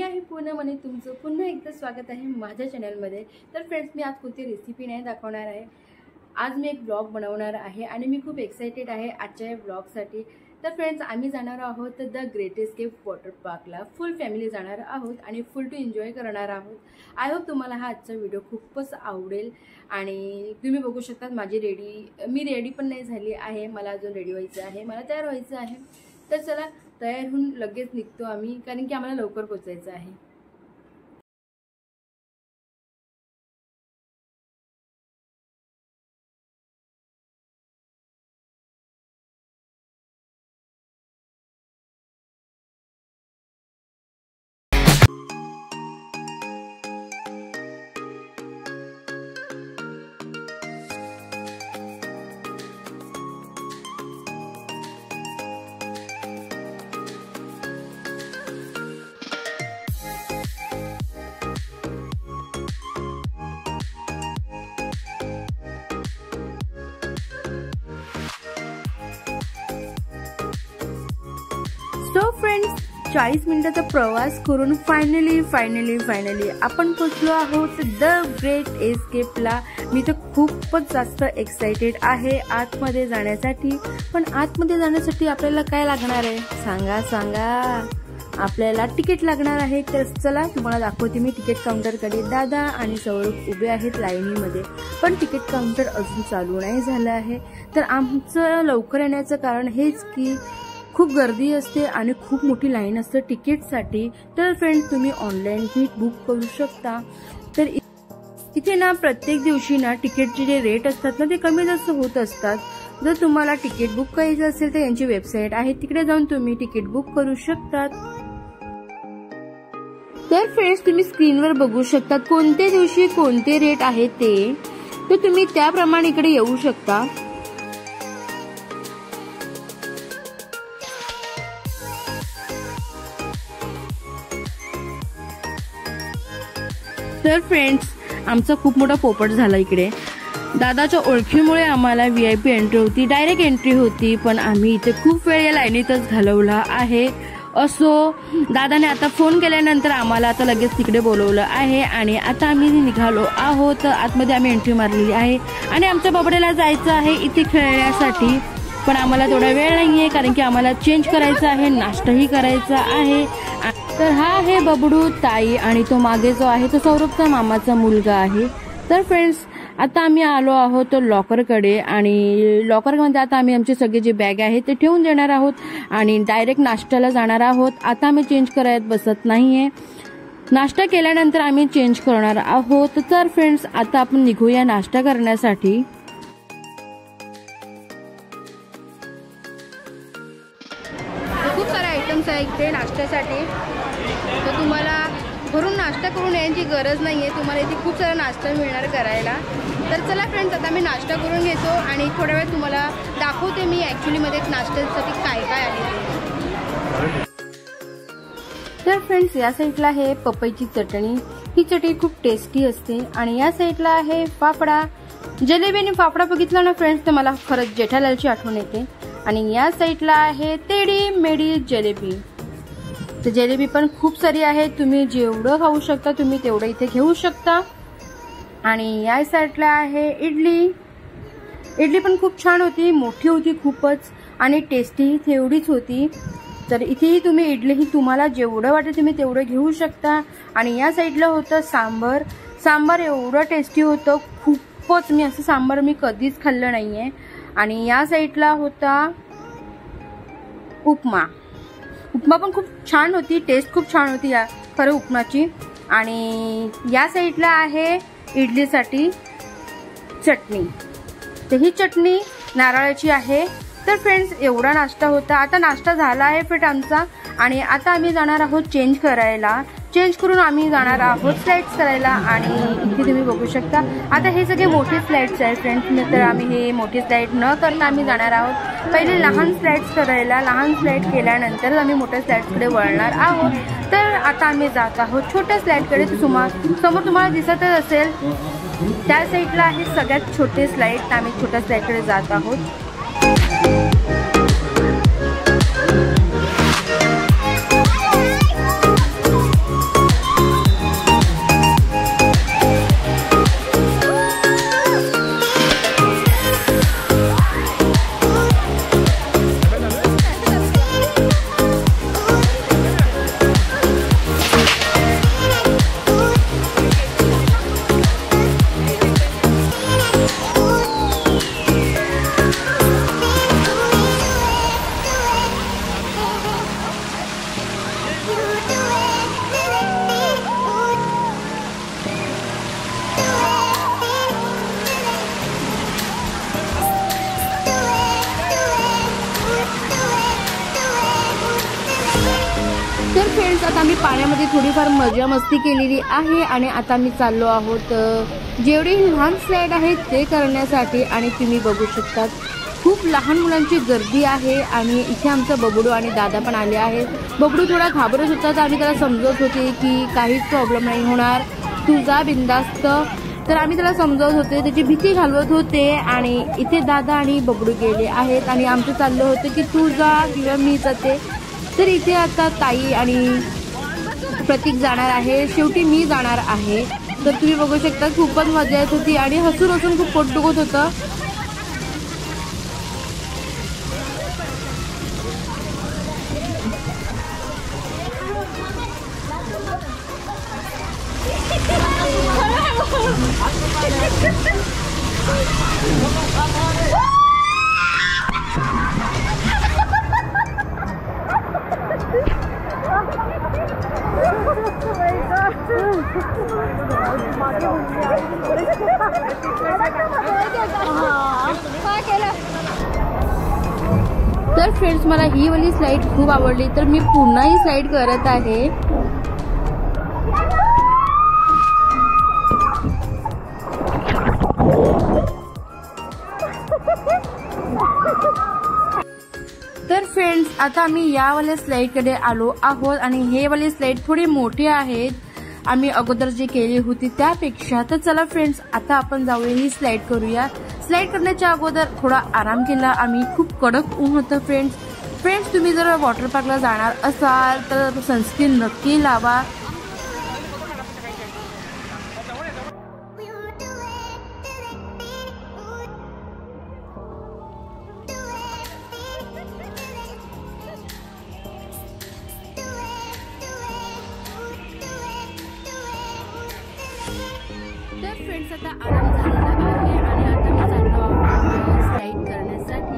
आहे पूनम आणि तुमचं पुन्हा एकदा स्वागत आहे माझ्या चॅनलमध्ये। तर फ्रेंड्स, मी आज कोणती रेसिपी नाही दाखवणार आहे। आज मी एक ब्लॉग बनवणार आहे आणि मी खूप एक्साइटेड आहे आजच्या ब्लॉगसाठी। तर फ्रेंड्स, आम्ही जाणार आहोत द ग्रेट एस्केप वॉटर पार्कला। फुल फॅमिली जाणार आहोत आणि फुल टू एन्जॉय करणार आहोत। आय होप तुम्हाला हा आजचा व्हिडिओ खूपच आवडेल। आणि तुम्ही बघू शकता मी रेडी पण नाही झाली आहे, मला अजून रेडी व्हायचं आहे, मला तयार व्हायचं आहे। तर चला तयार होऊन लगेच निघतो आम्ही, कारण की आम्हाला लवकर पोहोचायचं आहे। सो फ्रेंड्स, 40 मिनिटाचा प्रवास करून फायनली आपण पोहोचलो आहोत द ग्रेट एस्केपला। मी तर खूपच जास्त एक्साइटेड आहे आतमध्ये जाण्यासाठी। पण आतमध्ये जाण्यासाठी आपल्याला काय लागणार आहे सांगा? आपल्याला तिकीट लागणार आहे। तर चला तुम्हाला दाखवते मी तिकीट काउंटरकडे। दादा आणि सौरभ उभे आहेत लाईनीमध्ये, पण तिकीट काउंटर अजून चालू नाही झालं आहे। तर आमचं लवकर येण्याचं कारण हेच की खूप गर्दी असते आणि खूप मोठी लाईन असते तिकीटसाठी। तर फ्रेंड्स, तुम्ही ऑनलाईन तिकीट बुक करू शकता। तर इथे ना प्रत्येक दिवशी ना तिकीटचे जे रेट असतात ना ते कमी जास्त होत असतात। जर तुम्हाला तिकीट बुक करायचं असेल तर यांची वेबसाईट आहे, तिकडे जाऊन तुम्ही तिकीट बुक करू शकतात। तर फ्रेंड्स, तुम्ही स्क्रीनवर बघू शकता कोणत्या दिवशी कोणते रेट आहेत ते, तर तुम्ही त्याप्रमाणे इकडे येऊ शकता। तर फ्रेंड्स, आमचा खूप मोठा पोपट झाला इकडे। दादाच्या ओळखीमुळे आम्हाला VIP एंट्री होती, डायरेक्ट एंट्री होती, पण आम्ही इथे खूप वेळ या लाईनीतच घालवला आहे। असो, दादाने आता फोन केल्यानंतर आम्हाला आता लगेच तिकडे बोलवलं आहे आणि आता आम्ही निघालो आहोत। आतमध्ये आम्ही एंट्री मारलेली आहे आणि आमच्या बबड्याला जायचं आहे इथे खेळण्यासाठी, पण आम्हाला थोडा वेळ नाहीये कारण की आम्हाला चेंज करायचं आहे, नाश्ताही करायचा आहे। तर हा आहे बबडू, ताई आणि तो मागे जो आहे तो सौरभचा मामाचा मुलगा आहे। तर फ्रेंड्स, आता आम्ही आलो आहोत लॉकरकडे आणि लॉकरमध्ये आता आम्ही आमचे सगळे जे बॅग आहे ते ठेवून देणार आहोत आणि डायरेक्ट नाश्त्याला जाणार आहोत। आता आम्ही चेंज करायला बसत नाहीये, नाश्ता केल्यानंतर आम्ही चेंज करणार आहोत। तर फ्रेंड्स, आता आपण निघूया नाश्ता करण्यासाठी। खूप सारे आयटम्स आहे इथे नाश्त्यासाठी, तर तुम्हाला घरून नाश्ता करून यायची गरज नाहीये, तुम्हाला इथे खूप सारा नाश्ता मिळणार करायला। तर चला फ्रेंड्स, आता मी नाश्ता करून घेतो आणि थोड्या वेळ तुम्हाला दाखवते मी ॲक्च्युली मध्ये नाश्त्यासाठी काय काय आहे। तर फ्रेंड्स, या साईडला आहे पपईची चटणी, ही चटणी खूप टेस्टी असते। आणि या साईडला आहे फाफडा, जलेबी आणि फाफडा बघितला ना फ्रेंड्स तर मला खरंच जेठालालची आठवण येते। आणि या साईडला आहे तेडी मेडी जलेबी, तर जलेबी पण खूप सारी आहे, तुम्ही जेवढं खाऊ शकता तुम्ही तेवढं इथे घेऊ शकता। आणि या साईडला आहे इडली, इडली पण खूप छान होती, मोठी होती खूपच आणि टेस्टी तेवढीच होती। तर इथेही तुम्ही इडलीही तुम्हाला जेवढं वाटेल तुम्ही तेवढं घेऊ शकता। आणि या साईडला होतं सांबर, सांबार एवढं टेस्टी होतं खूपच, मी असं सांबार मी कधीच खाल्लं नाहीये। आणि या साईडला होता उपमा, उपमा पण खूप छान होती, टेस्ट खूप छान होती या खरं उपमाची। आणि या साईडला आहे इडलीसाठी चटणी, तर ही चटणी नारळाची आहे। तर फ्रेंड्स, एवढा नाश्ता होता, आता नाश्ता झाला आहे फिट आमचा आणि आता आम्ही जाणार आहोत चेंज करायला। चेंज करून आम्ही जाणार आहोत स्लाइड्स करायला आणि इथे तुम्ही बघू शकता आता हे सगळे मोठे स्लाइड्स आहेत फ्रेंड्स। तर आम्ही हे मोठी स्लाइड न करता आम्ही जाणार आहोत पहिले लहान स्लाइड्स करायला, लहान स्लाइड केल्यानंतर आम्ही मोठ्या स्लाइड्सकडे वळणार आहोत। तर आता आम्ही जात आहोत छोट्या स्लाइडकडे, समोर तुम्हाला दिसतच असेल त्या साईडला आहे सगळ्यात छोटे स्लाइड, तर आम्ही छोट्या स्लाइडकडे जात आहोत। पाण्यामध्ये थोडीफार मजा मस्ती केलेली आहे आणि आता मी चाललो आहोत जेवढे लहान स्लाईड आहेत ते करण्यासाठी. आणि तुम्ही बघू शकतात खूप लहान मुलांची गर्दी आहे आणि इथे आमचा बबडू आणि दादा पण आले आहेत. बबडू थोडा घाबरत होता तर आम्ही त्याला समजवत होते की काहीच प्रॉब्लेम नाही होणार, तू जा बिंदास्त. तर आम्ही त्याला समजावत होते, त्याची भीती घालवत होते. आणि इथे दादा आणि बबडू गेले आहेत आणि आमचं चाललं होतं की तू जा किंवा मी जाते. तर इथे आता ताई आणि प्रतीक जाणार आहे, शेवटी मी जाणार आहे. तर तुम्ही बघू शकता खूपच मजा येत होती आणि हसून हसून खूप पोट दुखत होतं. तर फ्रेंड्स, मला ही वाली स्लाइड खूप आवडली तर मी पुन्हा ही स्लाइड करत आहे. तर फ्रेंड्स, आता आम्ही या वाल्या स्लाइड कडे आलो आहोत आणि हे वाले स्लाइड थोडे मोठे आहेत आम्ही अगोदर जे केली होती त्यापेक्षा. तर चला फ्रेंड्स, आता आपण जाऊया ही स्लाइड करूया. स्लाइड करण्याच्या अगोदर थोडा आराम केला आम्ही. खूप कडक ऊन होतं फ्रेंड्स, तुम्ही जर वॉटर पार्कला जाणार असाल तर सनस्क्रीन नक्की लावा. तर फ्रेंड्स, आता आराम झालेला आहे आणि आता मी चाललो आहोत स्लाइड करण्यासाठी.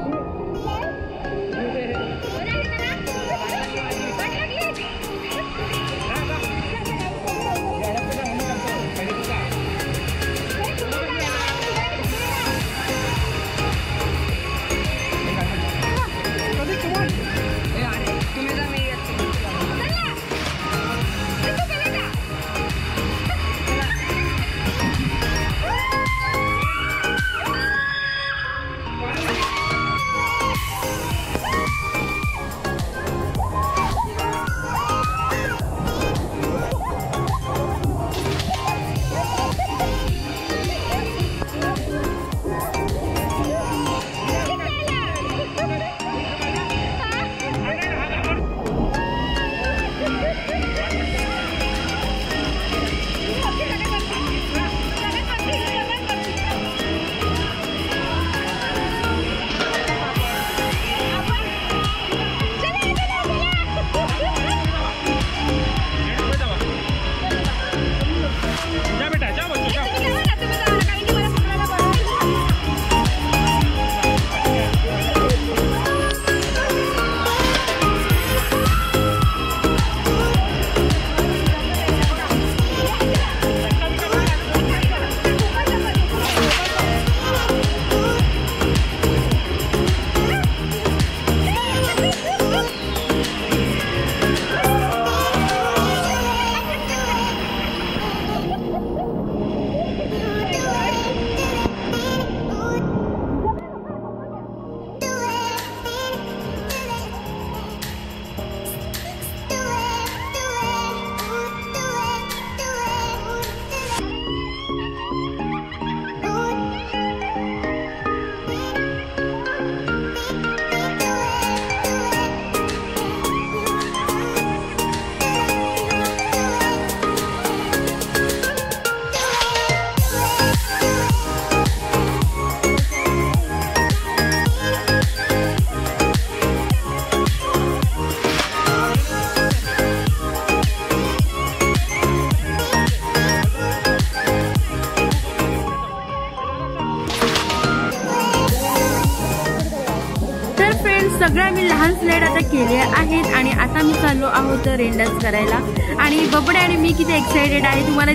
सगळ्या मी लहान स्लाइड आता केल्या आहेत आणि आता मी चाललो आहोत रेन डान्स करायला. आणि बबडे आणि मी किती एक्साइटेड आहे तुम्हाला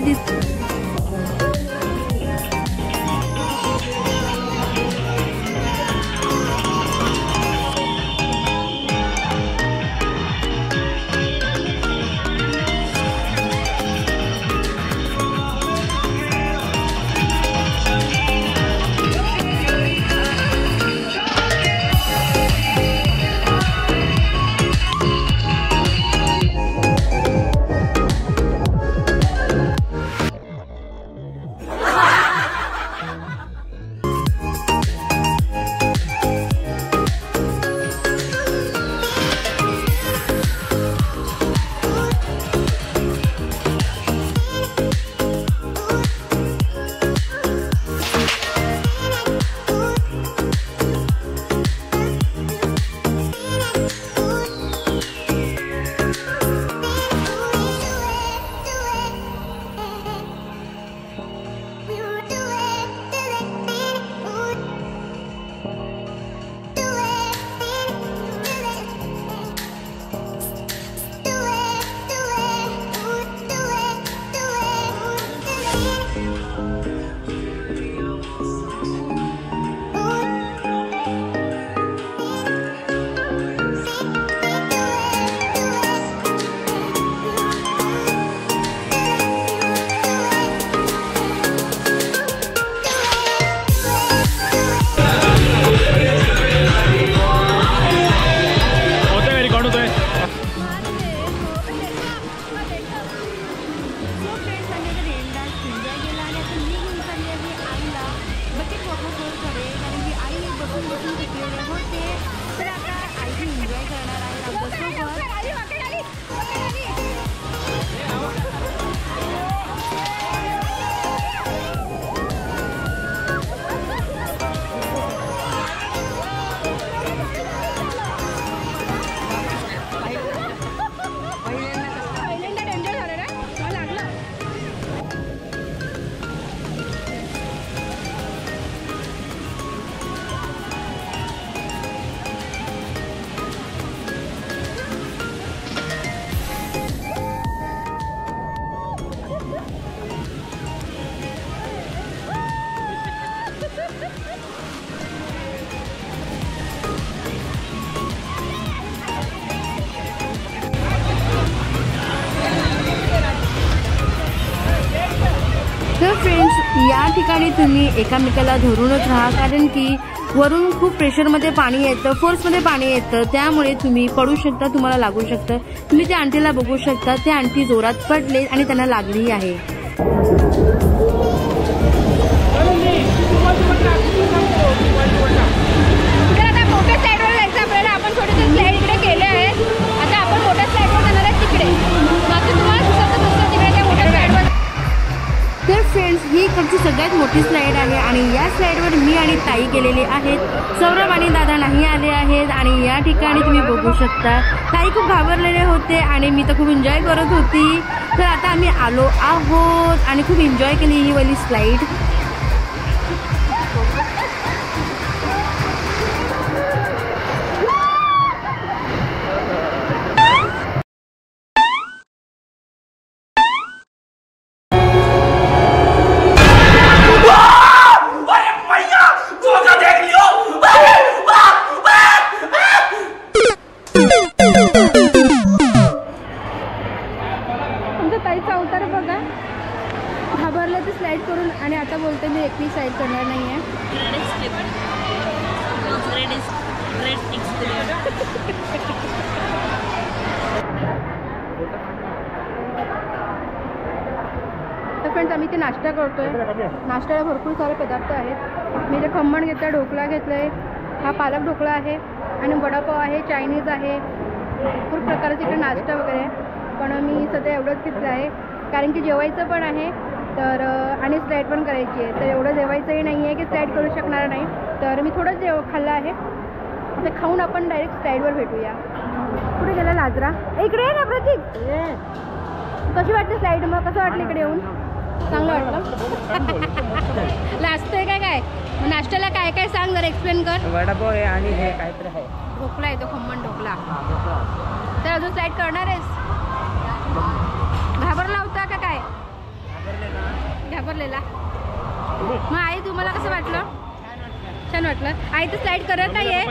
बसून शिकलेले होते. तर आता आई एन्जॉय करणार आहे आमच्यासोबत. तर फ्रेंड्स, या ठिकाणी तुम्ही एकामेकाला धरूनच राहा, कारण की वरून खूप प्रेशरमध्ये पाणी येतं, फोर्समध्ये पाणी येतं, त्यामुळे तुम्ही पडू शकता, तुम्हाला लागू शकतं. तुम्ही त्या आंटीला बघू शकता, त्या आंटी जोरात पडले आणि त्यांना लागली आहे. तर आता मोठ्या स्लाईडवर जायचं आपल्याला. आपण छोटे स्लाईड इकडे केले आहेत. आता आपण मोठ्या स्लाईडवर जाणार आहे तिकडे. बाकी तुम्हाला दुसरं तिकडे त्या मोठ्या स्लाईडवर. तर फ्रेंड्स, ही इकडची सगळ्यात मोठी स्लाईड आहे आणि या स्लाईडवर मी आणि ताई गेलेले आहेत. सौरभ आणि दादा नाही आले आहेत आणि या ठिकाणी तुम्ही बघू शकता ताई खूप घाबरलेले होते आणि मी तर खूप एन्जॉय करत होती. तर आता आम्ही आलो आहोत आणि खूप एन्जॉय केली ही वाली स्लाईड. ताईचा अवतार बघा, घाबरलं तर स्लाईड करून आणि आता बोलते मी एकटी स्लाईड करणार नाही आहे. तर फ्रेंड्स, आम्ही ते नाश्ता करतोय. नाश्त्याला भरपूर सारे पदार्थ आहेत. मी ते खमण घेतलं, ढोकळा घेतलंय, हा पालक ढोकळा आहे आणि वडापाव आहे, चायनीज आहे, भरपूर प्रकारचे इकडे नाश्ता वगैरे आहे. पण मी सध्या एवढंच घेतलं आहे कारण की जेवायचं पण आहे तर आणि स्लाईड पण करायची आहे. तर एवढं जेवायचंही नाही आहे की स्लाईड करू शकणार नाही. तर मी थोडंच खाल्लं आहे. आता खाऊन आपण डायरेक्ट स्लाईडवर भेटूया. कुठे गेला लाजरा? इकडे आहे ना प्रतीक. कशी वाटते स्लाईड? मग कसं वाटलं इकडे येऊन? चांगलं वाटलं. लाजतोय काय काय? नाश्त्याला काय काय सांग जरा, एक्सप्लेन कर. वडापाव आहे आणि हे काहीतरी आहे, ढोकळा आहे तो, खमण ढोकळा. तर अजून स्लाईड करणार आहेस? घाबरला होता का काय? घाबरलेला. मग आई तुम्हाला कसं वाटलं? छान वाटलं. आई तर स्लाईड करत नाहीये.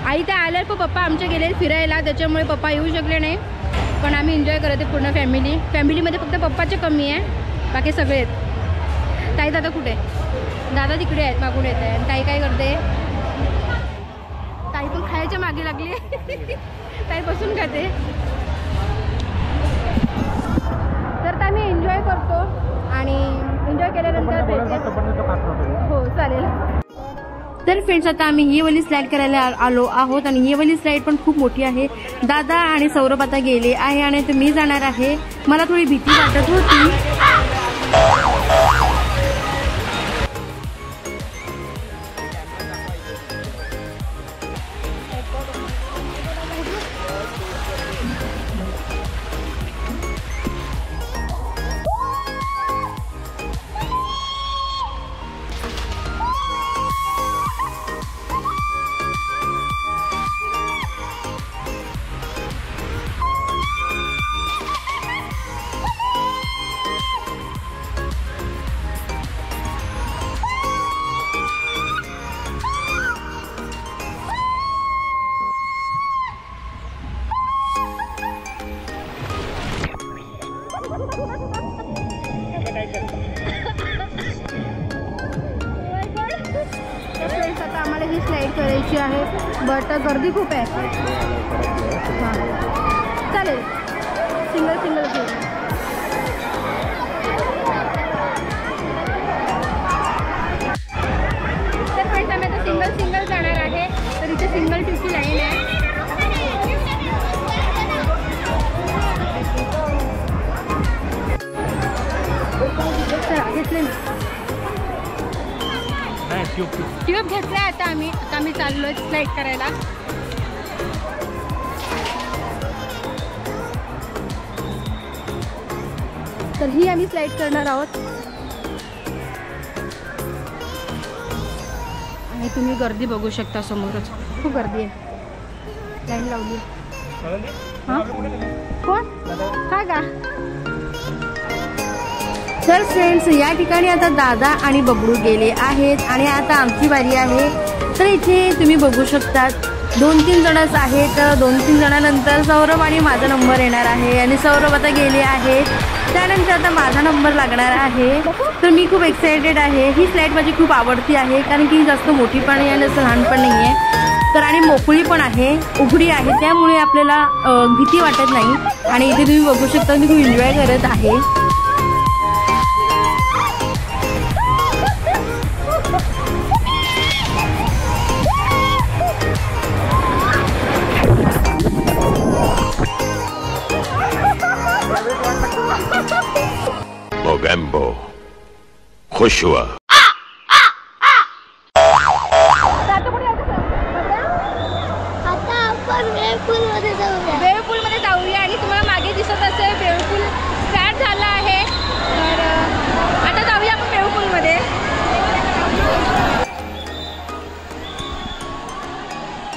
आई तर आल्या पण पप्पा आमचे गेले फिरायला, त्याच्यामुळे पप्पा येऊ शकले नाही. पण आम्ही एन्जॉय करत आहे पूर्ण फॅमिलीमध्ये. फक्त पप्पाचे कमी आहे, बाकी सगळे आहेत. ताई दादा कुठे? दादा तिकडे आहेत, मागून येत आहे. ताई काय करते? ताई पण खायच्या मागे लागली. ताई बसून खाते. तर आम्ही एन्जॉय करतो आणि एन्जॉय केल्यानंतर हो चालेल. तर फ्रेंड्स, आता आम्ही ही वाली स्लाईड करायला आलो आहोत आणि ही वाली स्लाईड पण खूप मोठी आहे. दादा आणि सौरभ आता गेले आहे आणि तर मी जाणार आहे. मला थोडी भीती वाटत होती. आता आम्हाला ही स्लाईड करायची आहे, बट गर्दी खूप आहे. हां चालेल, सिंगल घेऊ. तर ट्यूब घेतला आता आम्ही चाललोय स्लाईड करायला. तर ही आम्ही स्लाईड करणार आहोत आणि तुम्ही गर्दी बघू शकता समोरच खूप गर्दी आहे. लाईन लावली. हां कोण काय का. तर फ्रेंड्स या ठिकाणी आता दादा आणि बबडू गेले आहेत आणि आता आमची बारी आहे. तर इथे तुम्ही बघू शकता 2-3 जणच आहेत. 2-3 जणांनंतर सौरभ आणि माझा नंबर येणार आहे आणि सौरभ आता गेले आहेत. त्यानंतर आता माझा नंबर लागणार आहे. तर मी खूप एक्सायटेड आहे. ही स्लाईड माझी खूप आवडती आहे कारण की जास्त मोठी पण आहे आणि असं लहान पण नाही आहे. तर आणि मोकळी पण आहे, उघडी आहे, त्यामुळे आपल्याला भीती वाटत नाही. आणि इथे तुम्ही बघू शकता मी खूप एन्जॉय करत आहे. मोगैम्बो खुश हुआ. वेव्हपूल मध्ये जाऊया आणि तुम्हाला मागे दिसत असेल वेव्हपूल स्टार्ट झाला आहे. तर आता जाऊया आपण वेव्हपूल मध्ये.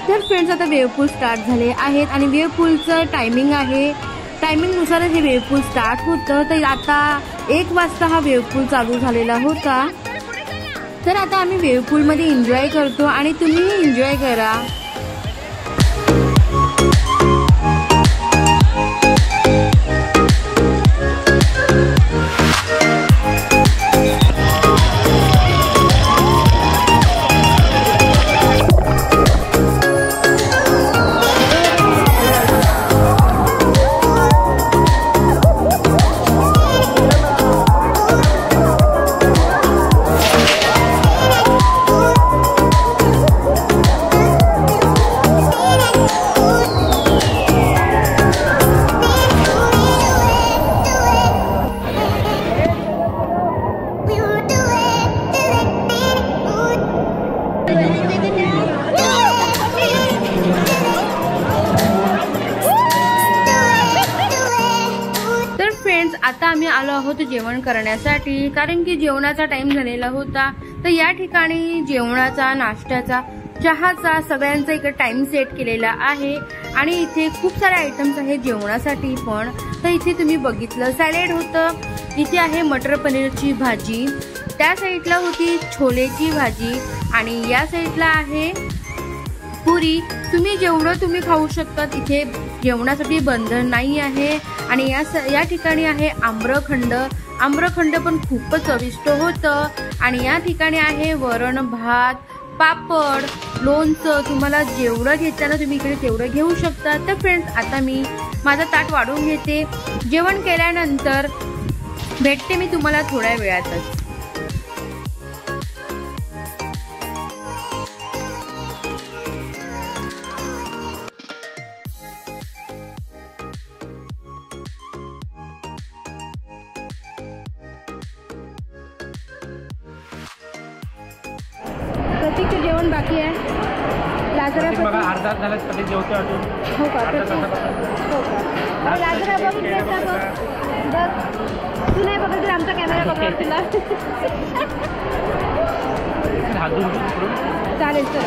तर फ्रेंड्स आता वेव्हपूल स्टार्ट झाले आहेत आणि वेव्हपूलचं टायमिंग आहे. टायमिंगनुसारच हे वेव्हपूल स्टार्ट होतं. तर आता 1 वाजता हा वेव्हपूल चालू झालेला होता. तर आता आम्ही वेव्हपूलमध्ये एन्जॉय करतो आणि तुम्हीही एन्जॉय करा. आता आम्ही आलो आहोत जेवण करण्यासाठी कारण की जेवणाचा टाइम झालेला होता. तर या ठिकाणी जेवणाचा, नाश्त्याचा, चहाचा सगळ्यांचा एक टाइम सेट केलेला आहे आणि इथे खूप सारे आयटम्स आहेत जेवणासाठी पण. तर इथे तुम्ही बघितलं सॅलेड होतं, इथे आहे मटर पनीरची भाजी, त्या साईडला होती छोलेची भाजी आणि या साईडला आहे पुरी. तुम्ही जेवढं तुम्ही खाऊ शकतात, इथे जेवणासाठी बंधन नाही आहे. आणि या ठिकाणी आहे आम्रखंड. आम्रखंड पण खूपच चविष्ट होतं. आणि या ठिकाणी आहे वरण भात, पापड, लोणचं. तुम्हाला जेवढं घेताना तुम्ही इकडे तेवढं घेऊ शकता. तर फ्रेंड्स आता मी माझं ताट वाढून घेते. जेवण केल्यानंतर भेटते मी तुम्हाला थोड्या वेळातच. प्रतीकचं जेवण बाकी आहे. लाजरा बघा अर्धा झाला कधी जेवतो अजून. हो का? हो का? लाजरा बघ तू नाही बघत तर आमचा कॅमेरा बघा तुला. चालेल चल.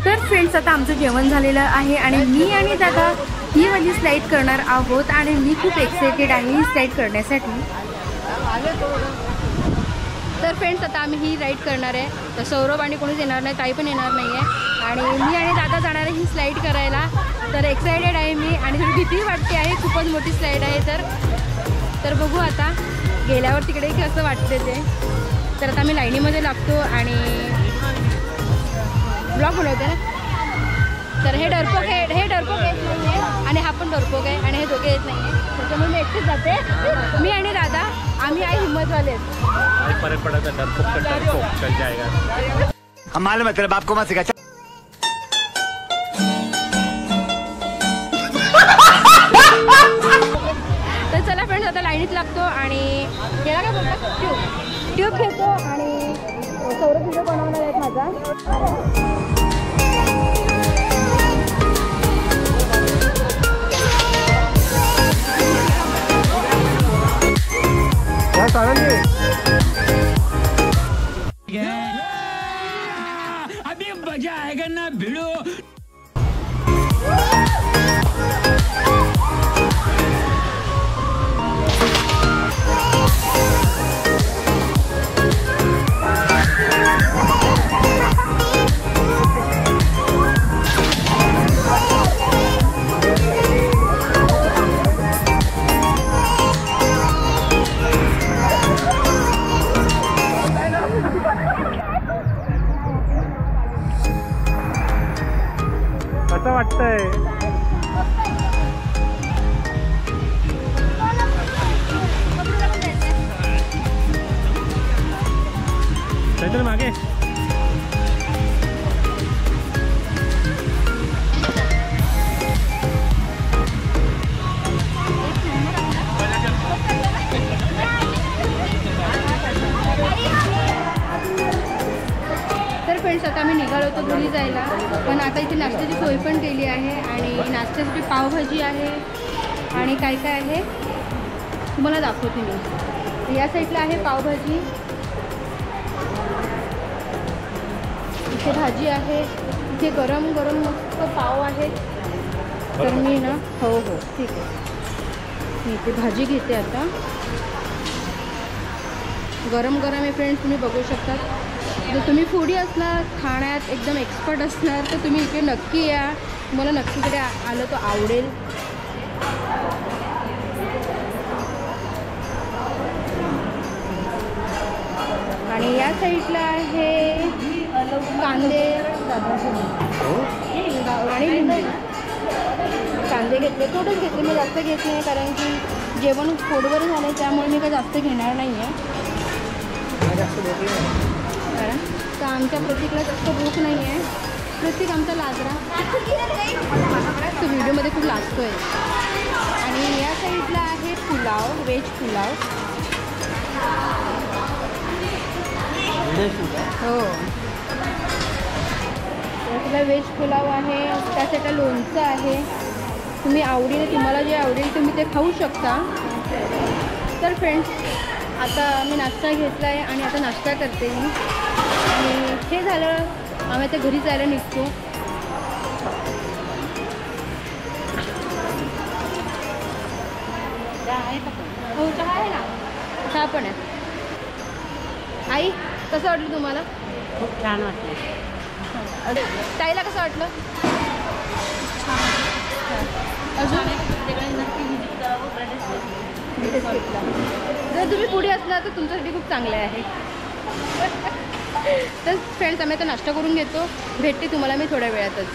तर फ्रेंड्स आता आमचं जेवण झालेलं आहे आणि मी आणि दादा ही माझी स्लाईड करणार आहोत आणि मी खूप एक्सायटेड आहे ही स्लाईड करण्यासाठी. तर फ्रेंड्स आता आम्ही ही राईड करणार आहे. तर सौरभ आणि कोणीच येणार नाही, ताई पण येणार नाही आहे आणि मी आणि दादा जाणार आहे ही स्लाईड करायला. तर एक्सायटेड आहे मी आणि थोडी भीती वाटते आहे. खूपच मोठी स्लाईड आहे. तर बघू आता गेल्यावर तिकडे कसं वाटते ते. तर आता आम्ही लाईनीमध्ये लागतो आणि ब्लॉग बनवते ना. तर हे डरपोक येत नाही आहे आणि हा पण डरपोक आहे आणि हे दोघे येत नाही आहे. त्याच्यामुळे मी एकटीच जाते. मी आणि दादा आम्ही आहे हिम्मतवाले. हम मालूम है तेरे बाप को मत सिखा. तर चला फ्रेंड्स आता लाईनीत लागतो आणि याला काय बोलतात ट्यूब घेतो आणि सौरभ व्हिडिओ बनवणार आहेत माझा. अभी मजा आएगा ना भिड़ो. कसं वाटतंय? चल मागे. तर फ्रेंड्स आता आम्ही निघालो होतो घरी जायला, पण आता इथे नाश्त्याची सोय पण केली आहे आणि नाश्त्यासाठी पावभाजी आहे आणि काय काय आहे तुम्हाला दाखवते मी. या साईडला आहे पावभाजी, इथे भाजी आहे, इथे गरम गरम मस्त पाव आहे. तर मी ना हो ठीक आहे, मी इथे भाजी घेते आता. गरम गरम आहे फ्रेंड्स, तुम्ही बघू शकता. जर तुम्ही फूडी असणार, खाण्यात एकदम एक्सपर्ट असणार तर तुम्ही इथे नक्की या. तुम्हाला नक्की इकडे आलं तर आवडेल. आणि या साईडला आहे कांदे आणि लिंबू. कांदे घेतले, थोडंच घेतले, मी जास्त घेतले नाही कारण की जेवण पोटभर झालं आहे, त्यामुळे मी काही जास्त घेणार नाही आहे. कारण तर आमच्या प्रतीकला जास्त भूक नाही आहे. प्रतीक आमचा लाजरा तो व्हिडिओमध्ये खूप लाजतो आहे. आणि या साईडला आहे पुलाव, व्हेज पुलाव. हो, त्याला व्हेज पुलाव आहे, त्या साईडला लोणचं आहे. तुम्ही आवडीने, तुम्हाला जे आवडेल तुम्ही ते खाऊ शकता. तर फ्रेंड्स आता मी नाश्ता घेतला आहे आणि आता नाश्ता करते मी. आणि हे झालं, आम्ही आता घरी जायला निघतो. हो चहा आहे ना, चहा पण आहे. आई कसं वाटलं तुम्हाला? खूप छान वाटलं. ताईला कसं वाटलं? अजून जर तुम्ही पुढे असला तर तुमच्यासाठी खूप चांगले आहे. तर फ्रेंड्स आम्ही आता नाश्ता करून घेतो, भेटते तुम्हाला मी थोड्या वेळातच.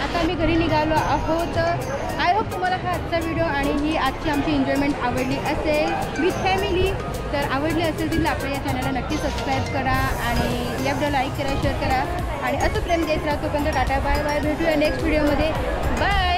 आता आम्ही घरी निघालो आहोत. आय होप तुम्हाला हा आजचा व्हिडिओ आणि ही आजची आमची एन्जॉयमेंट आवडली असेल विथ फॅमिली. तर आवडली असेल तर आपल्या या चॅनलला नक्की सबस्क्राईब करा आणि या व्हिडिओ लाईक करा, शेअर करा आणि असं प्रेम देत राहा. तोपर्यंत टाटा बाय बाय, भेटूया नेक्स्ट व्हिडिओमध्ये. बाय.